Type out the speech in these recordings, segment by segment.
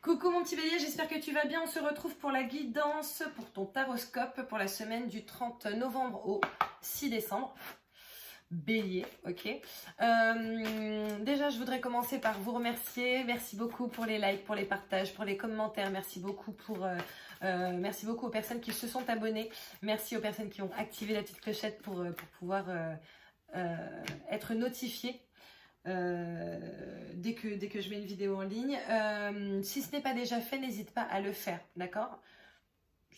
Coucou mon petit bélier, j'espère que tu vas bien. On se retrouve pour la guidance pour ton taroscope pour la semaine du 30 novembre au 6 décembre. Bélier, ok. Déjà, je voudrais commencer par vous remercier. Merci beaucoup pour les likes, pour les partages, pour les commentaires. Merci beaucoup aux personnes qui se sont abonnées. Merci aux personnes qui ont activé la petite clochette pour pouvoir être notifiées. Dès que je mets une vidéo en ligne. Si ce n'est pas déjà fait, n'hésite pas à le faire, d'accord?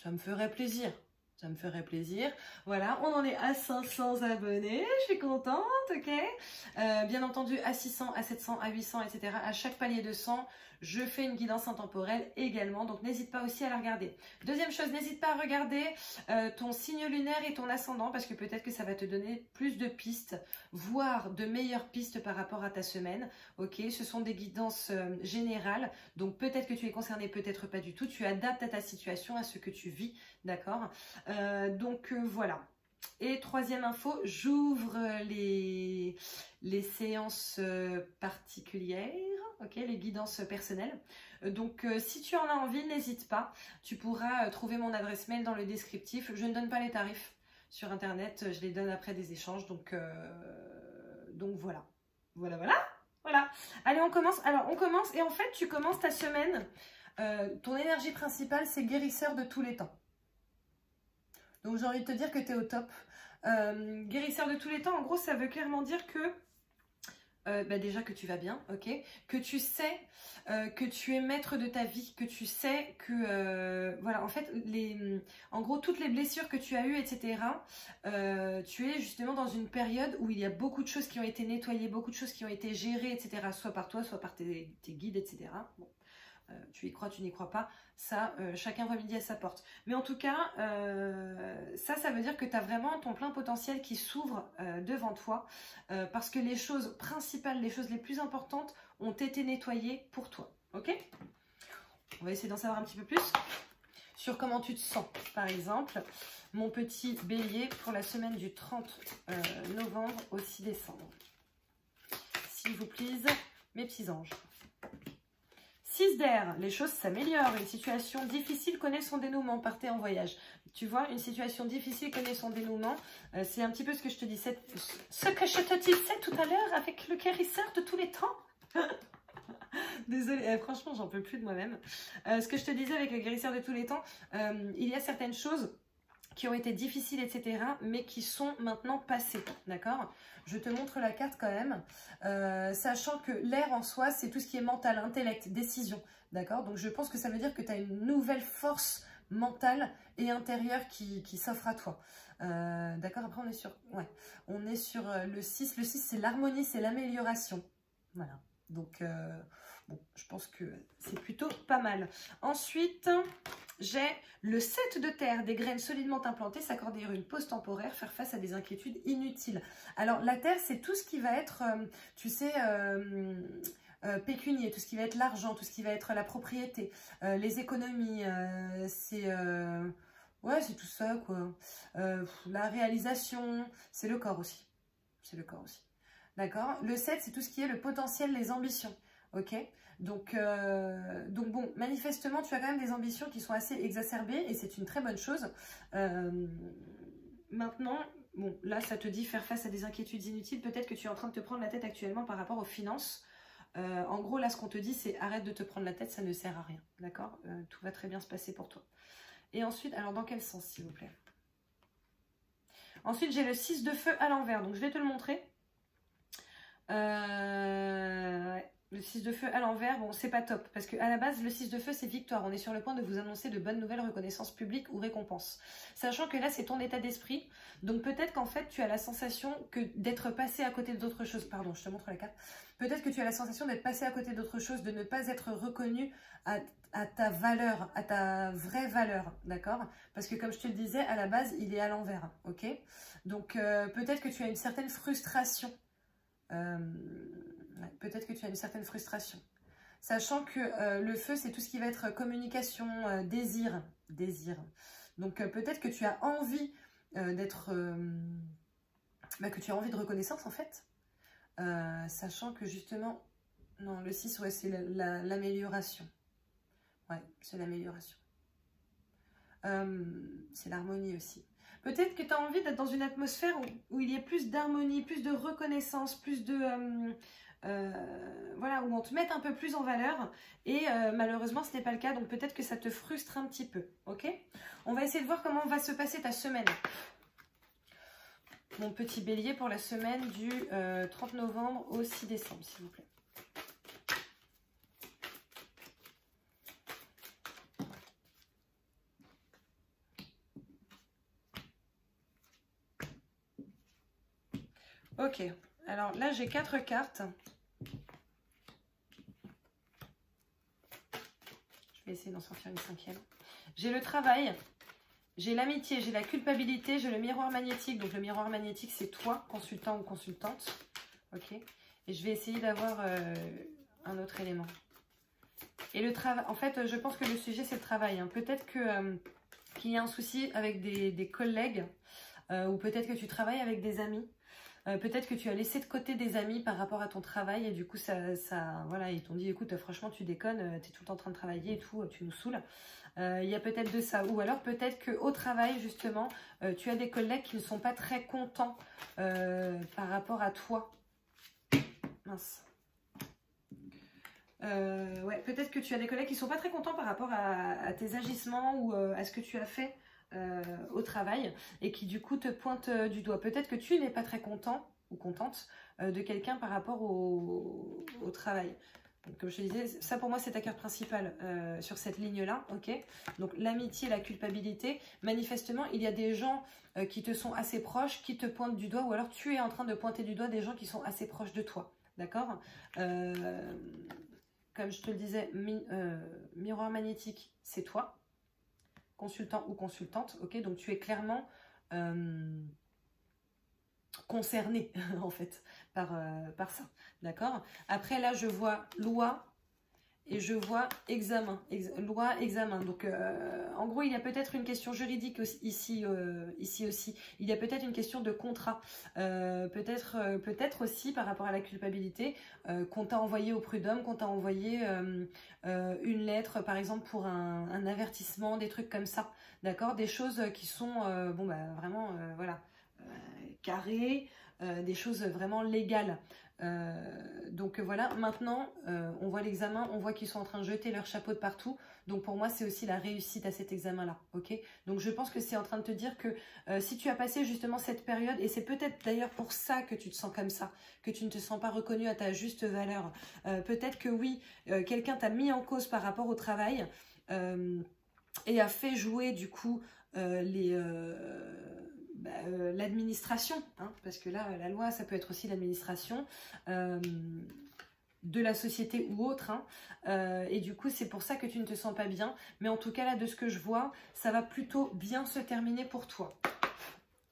Ça me ferait plaisir. Ça me ferait plaisir. Voilà, on en est à 500 abonnés. Je suis contente, ok? Bien entendu, à 600, à 700, à 800, etc. À chaque palier de 100, je fais une guidance intemporelle également. Donc, n'hésite pas aussi à la regarder. Deuxième chose, n'hésite pas à regarder ton signe lunaire et ton ascendant parce que peut-être que ça va te donner plus de pistes, voire de meilleures pistes par rapport à ta semaine. Ok, ce sont des guidances générales. Donc, peut-être que tu es concerné, peut-être pas du tout. Tu adaptes à ta situation, à ce que tu vis, d'accord? Voilà. Et troisième info, j'ouvre les séances particulières, ok, les guidances personnelles. Si tu en as envie, n'hésite pas. Tu pourras trouver mon adresse mail dans le descriptif. Je ne donne pas les tarifs sur internet, je les donne après des échanges. Donc voilà. Voilà. Allez, on commence. Alors, on commence et en fait, tu commences ta semaine. Ton énergie principale, c'est guérisseur de tous les temps. Donc j'ai envie de te dire que tu es au top. Guérisseur de tous les temps, en gros, ça veut clairement dire que déjà que tu vas bien, ok, que tu sais que tu es maître de ta vie, que tu sais que, voilà, en fait, en gros, toutes les blessures que tu as eues, etc., tu es justement dans une période où il y a beaucoup de choses qui ont été nettoyées, beaucoup de choses qui ont été gérées, etc., soit par toi, soit par tes guides, etc. Bon. Tu y crois, tu n'y crois pas, ça, chacun voit midi à sa porte. Mais en tout cas, ça veut dire que tu as vraiment ton plein potentiel qui s'ouvre devant toi, parce que les choses principales, les choses les plus importantes ont été nettoyées pour toi. Ok? On va essayer d'en savoir un petit peu plus sur comment tu te sens. Par exemple, mon petit bélier pour la semaine du 30 novembre au 6 décembre. S'il vous plaît, mes petits anges. 6 d'air, les choses s'améliorent, une situation difficile connaît son dénouement, partez en voyage. Tu vois, une situation difficile connaît son dénouement, c'est un petit peu ce que je te disais, ce que je te disais tout à l'heure avec le guérisseur de tous les temps. Désolée, franchement, j'en peux plus de moi-même. Ce que je te disais avec le guérisseur de tous les temps, il y a certaines choses qui ont été difficiles, etc., mais qui sont maintenant passées, d'accord? Je te montre la carte quand même, sachant que l'air en soi, c'est tout ce qui est mental, intellect, décision, d'accord? Donc je pense que ça veut dire que tu as une nouvelle force mentale et intérieure qui s'offre à toi. D'accord? Après, on est sur le 6. Le 6, c'est l'harmonie, c'est l'amélioration. Voilà. Donc, bon, je pense que c'est plutôt pas mal. Ensuite, j'ai le 7 de terre, des graines solidement implantées, s'accorder une pause temporaire, faire face à des inquiétudes inutiles. Alors, la terre, c'est tout ce qui va être, tu sais, pécunier, tout ce qui va être l'argent, tout ce qui va être la propriété, les économies, ouais, c'est tout ça, quoi. La réalisation, c'est le corps aussi. C'est le corps aussi. D'accord? Le 7, c'est tout ce qui est le potentiel, les ambitions. Ok? Donc bon, manifestement, tu as quand même des ambitions qui sont assez exacerbées et c'est une très bonne chose. Maintenant, bon, là, ça te dit faire face à des inquiétudes inutiles. Peut-être que tu es en train de te prendre la tête actuellement par rapport aux finances. En gros, là, ce qu'on te dit, c'est arrête de te prendre la tête, ça ne sert à rien. D'accord? Tout va très bien se passer pour toi. Et ensuite, alors dans quel sens, s'il vous plaît? Ensuite, j'ai le 6 de feu à l'envers. Donc, je vais te le montrer. Le 6 de feu à l'envers, bon, c'est pas top. Parce qu'à la base, le 6 de feu, c'est victoire. On est sur le point de vous annoncer de bonnes nouvelles, reconnaissance publique ou récompense. Sachant que là, c'est ton état d'esprit. Donc, peut-être qu'en fait, tu as la sensation que d'être passé à côté d'autres choses. Pardon, je te montre la carte. Peut-être que tu as la sensation d'être passé à côté d'autres choses, de ne pas être reconnu à ta valeur, à ta vraie valeur, d'accord? Parce que comme je te le disais, à la base, il est à l'envers, ok? Donc, peut-être que tu as une certaine frustration. Peut-être que tu as une certaine frustration. Sachant que le feu, c'est tout ce qui va être communication, désir. Donc, peut-être que tu as envie que tu as envie de reconnaissance, en fait. Sachant que justement, non, le 6, ouais, c'est l'amélioration. Ouais, c'est l'amélioration. C'est l'harmonie aussi. Peut-être que tu as envie d'être dans une atmosphère où il y a plus d'harmonie, plus de reconnaissance, plus de... voilà, où on te met un peu plus en valeur. Et malheureusement, ce n'est pas le cas. Donc peut-être que ça te frustre un petit peu. Ok? On va essayer de voir comment va se passer ta semaine. Mon petit bélier pour la semaine du 30 novembre au 6 décembre, s'il vous plaît. Ok, alors là j'ai 4 cartes. Je vais essayer d'en sortir une 5e. J'ai le travail, j'ai l'amitié, j'ai la culpabilité, j'ai le miroir magnétique. Donc le miroir magnétique c'est toi, consultant ou consultante. Ok, et je vais essayer d'avoir un autre élément. Et le travail, en fait je pense que le sujet c'est le travail. Hein. Peut-être qu'il y a un souci avec des collègues ou peut-être que tu travailles avec des amis. Peut-être que tu as laissé de côté des amis par rapport à ton travail et du coup, voilà, ils t'ont dit, écoute, franchement, tu déconnes, tu es tout le temps en train de travailler et tout, tu nous saoules. Il y a peut-être de ça. Ou alors peut-être qu'au travail, justement, tu as des collègues qui ne sont pas très contents par rapport à toi. Mince. Ouais, peut-être que tu as des collègues qui ne sont pas très contents par rapport à tes agissements ou à ce que tu as fait. Au travail et qui du coup te pointe du doigt. Peut-être que tu n'es pas très content ou contente de quelqu'un par rapport au travail. Donc, comme je te disais, ça pour moi c'est ta carte principale sur cette ligne-là, ok. Donc l'amitié, la culpabilité, manifestement il y a des gens qui te sont assez proches, qui te pointent du doigt ou alors tu es en train de pointer du doigt des gens qui sont assez proches de toi, d'accord. Comme je te le disais, miroir magnétique, c'est toi. Consultant ou consultante, ok, donc tu es clairement concerné en fait par ça, d'accord. Après là je vois loi et je vois examen, loi, examen, donc en gros il y a peut-être une question juridique aussi, ici aussi, il y a peut-être une question de contrat, peut-être aussi par rapport à la culpabilité, qu'on t'a envoyé au prud'homme, qu'on t'a envoyé une lettre par exemple pour un avertissement, des trucs comme ça, d'accord, des choses qui sont bon bah vraiment voilà, carrées, des choses vraiment légales. Donc voilà, maintenant on voit l'examen, on voit qu'ils sont en train de jeter leur chapeau de partout, donc pour moi c'est aussi la réussite à cet examen là, ok. Donc je pense que c'est en train de te dire que si tu as passé justement cette période, et c'est peut-être d'ailleurs pour ça que tu te sens comme ça, que tu ne te sens pas reconnu à ta juste valeur, peut-être que oui, quelqu'un t'a mis en cause par rapport au travail et a fait jouer du coup l'administration, hein, parce que là, la loi, ça peut être aussi l'administration de la société ou autre, hein, et du coup, c'est pour ça que tu ne te sens pas bien, mais en tout cas, là, de ce que je vois, ça va plutôt bien se terminer pour toi.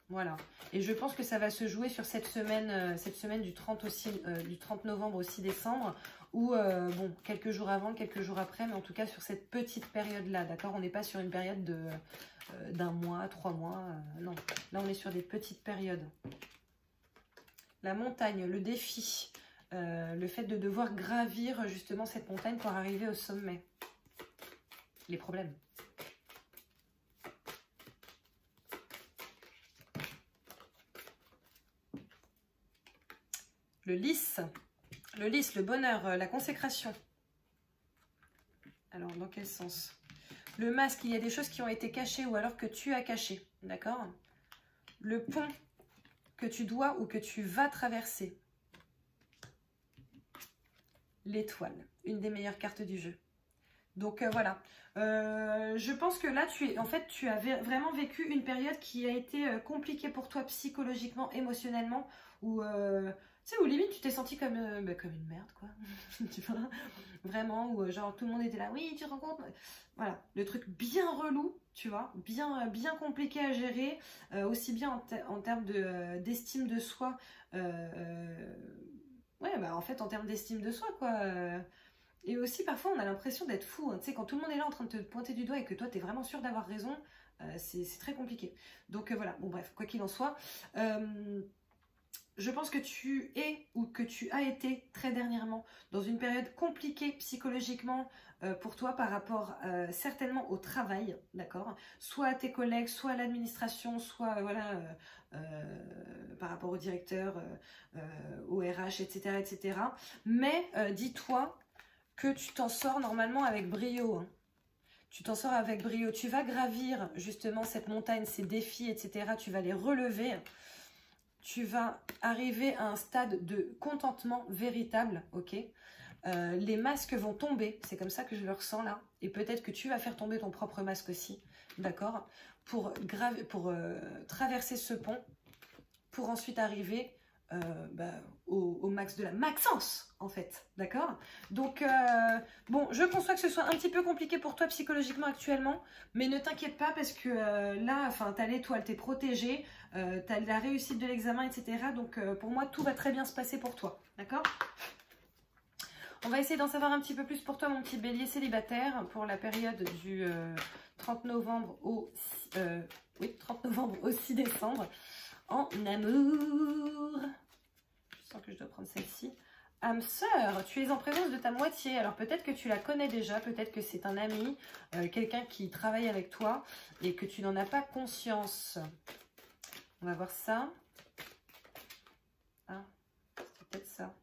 Voilà, et je pense que ça va se jouer sur cette semaine du 30 novembre au 6 décembre, ou bon, quelques jours avant, quelques jours après, mais en tout cas sur cette petite période-là, d'accord. On n'est pas sur une période d'un mois, 3 mois, non. Là, on est sur des petites périodes. La montagne, le défi, le fait de devoir gravir justement cette montagne pour arriver au sommet. Les problèmes. Le lys, le bonheur, la consécration. Alors, dans quel sens? Le masque, il y a des choses qui ont été cachées ou alors que tu as caché, d'accord? Le pont que tu dois ou que tu vas traverser. L'étoile, une des meilleures cartes du jeu. Donc voilà, je pense que là, tu as vraiment vécu une période qui a été compliquée pour toi psychologiquement, émotionnellement, où, tu sais, où limite tu t'es senti comme une merde, quoi. Tu vois, vraiment, où genre tout le monde était là, oui, tu te rends compte. Voilà, le truc bien relou, tu vois, bien compliqué à gérer, aussi bien en termes d'estime de soi, ouais, bah en fait, en termes d'estime de soi, quoi. Et aussi, parfois, on a l'impression d'être fou. Hein. Tu sais, quand tout le monde est là en train de te pointer du doigt et que toi, tu es vraiment sûr d'avoir raison, c'est très compliqué. Donc voilà, bon bref, quoi qu'il en soit, je pense que tu es ou que tu as été très dernièrement dans une période compliquée psychologiquement, pour toi par rapport certainement au travail, d'accord? Soit à tes collègues, soit à l'administration, soit voilà, par rapport au directeur, au RH, etc. etc. Mais dis-toi que tu t'en sors normalement avec brio, hein. Tu t'en sors avec brio. Tu vas gravir justement cette montagne, ces défis, etc. Tu vas les relever. Tu vas arriver à un stade de contentement véritable, ok? Les masques vont tomber, c'est comme ça que je le ressens là. Et peut-être que tu vas faire tomber ton propre masque aussi, d'accord? Pour traverser ce pont, pour ensuite arriver au max de la maxence, en fait, d'accord? Donc, bon, je conçois que ce soit un petit peu compliqué pour toi psychologiquement actuellement, mais ne t'inquiète pas parce que là, enfin, t'as l'étoile, t'es protégé, t'as la réussite de l'examen, etc. Donc, pour moi, tout va très bien se passer pour toi, d'accord? On va essayer d'en savoir un petit peu plus pour toi, mon petit bélier célibataire, pour la période du 30 novembre au 6 décembre. En amour. Je sens que je dois prendre celle-ci. Âme sœur, tu es en présence de ta moitié. Alors peut-être que tu la connais déjà, peut-être que c'est un ami, quelqu'un qui travaille avec toi et que tu n'en as pas conscience. On va voir ça. Ah, c'est peut-être ça.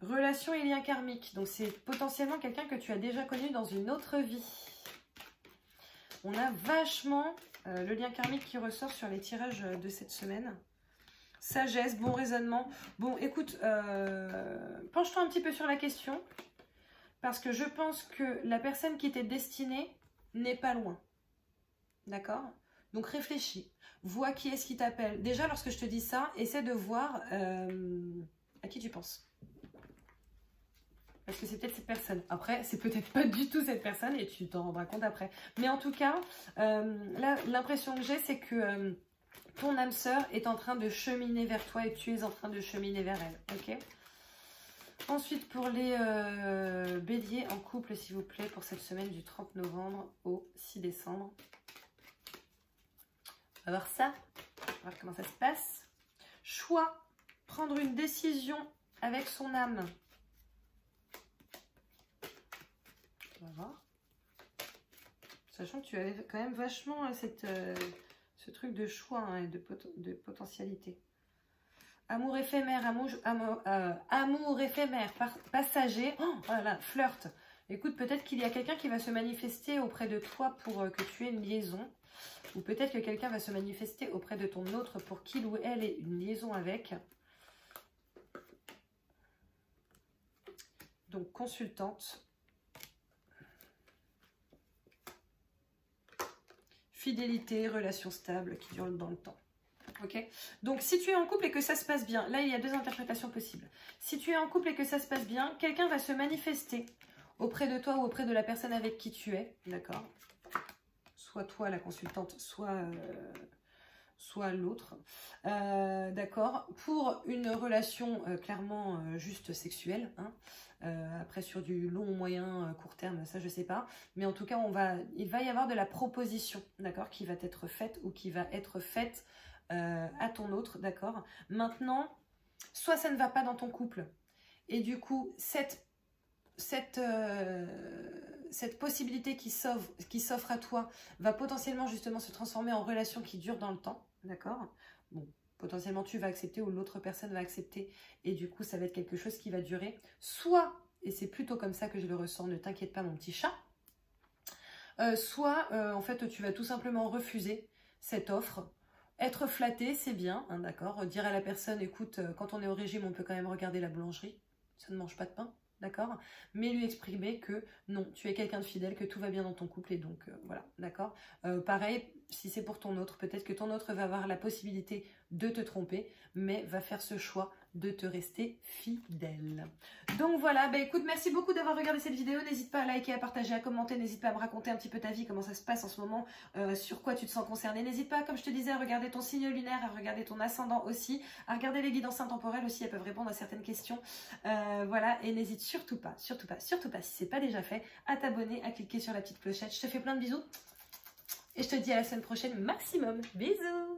Relation et lien karmique. Donc c'est potentiellement quelqu'un que tu as déjà connu dans une autre vie. On a vachement le lien karmique qui ressort sur les tirages de cette semaine. Sagesse, bon raisonnement. Bon, écoute, penche-toi un petit peu sur la question. Parce que je pense que la personne qui t'est destinée n'est pas loin. D'accord? Donc réfléchis. Vois qui est-ce qui t'appelle. Déjà, lorsque je te dis ça, essaie de voir à qui tu penses. Parce que c'est peut-être cette personne. Après, c'est peut-être pas du tout cette personne et tu t'en rendras compte après. Mais en tout cas, là, l'impression que j'ai, c'est que ton âme sœur est en train de cheminer vers toi et tu es en train de cheminer vers elle. Ok? Ensuite, pour les béliers en couple, s'il vous plaît, pour cette semaine du 30 novembre au 6 décembre. On va voir ça. On va voir comment ça se passe. Choix. Prendre une décision avec son âme. On va voir. Sachant que tu avais quand même vachement ce truc de choix hein, et de potentialité. Amour éphémère, amour éphémère, passager. Oh, voilà, flirt. Écoute, peut-être qu'il y a quelqu'un qui va se manifester auprès de toi pour que tu aies une liaison. Ou peut-être que quelqu'un va se manifester auprès de ton autre pour qu'il ou elle ait une liaison avec. Donc, consultante. Fidélité, relation stable qui dure dans le temps. Ok? Donc, si tu es en couple et que ça se passe bien, là, il y a deux interprétations possibles. Si tu es en couple et que ça se passe bien, quelqu'un va se manifester auprès de toi ou auprès de la personne avec qui tu es. D'accord? Soit toi, la consultante, soit l'autre. D'accord? Pour une relation clairement juste sexuelle. Hein. Après, sur du long, moyen, court terme, ça, je sais pas. Mais en tout cas, il va y avoir de la proposition, d'accord, qui va être faite ou qui va être faite à ton autre, d'accord. Maintenant, soit ça ne va pas dans ton couple. Et du coup, cette possibilité qui s'offre à toi va potentiellement justement se transformer en relation qui dure dans le temps, d'accord? Bon, potentiellement tu vas accepter ou l'autre personne va accepter et du coup ça va être quelque chose qui va durer. Soit, et c'est plutôt comme ça que je le ressens, ne t'inquiète pas mon petit chat, soit en fait tu vas tout simplement refuser cette offre. Être flatté, c'est bien, hein, d'accord? Dire à la personne, écoute, quand on est au régime, on peut quand même regarder la boulangerie, ça ne mange pas de pain. D'accord? Mais lui exprimer que non, tu es quelqu'un de fidèle, que tout va bien dans ton couple et donc voilà, d'accord? Pareil, si c'est pour ton autre, peut-être que ton autre va avoir la possibilité de te tromper, mais va faire ce choix de te rester fidèle. Donc voilà, bah écoute, merci beaucoup d'avoir regardé cette vidéo. N'hésite pas à liker, à partager, à commenter. N'hésite pas à me raconter un petit peu ta vie, comment ça se passe en ce moment, sur quoi tu te sens concerné. N'hésite pas, comme je te disais, à regarder ton signe lunaire, à regarder ton ascendant aussi, à regarder les guidances intemporelles aussi, elles peuvent répondre à certaines questions. Voilà, et n'hésite surtout pas, si c'est pas déjà fait, à t'abonner, à cliquer sur la petite clochette. Je te fais plein de bisous et je te dis à la semaine prochaine maximum. Bisous!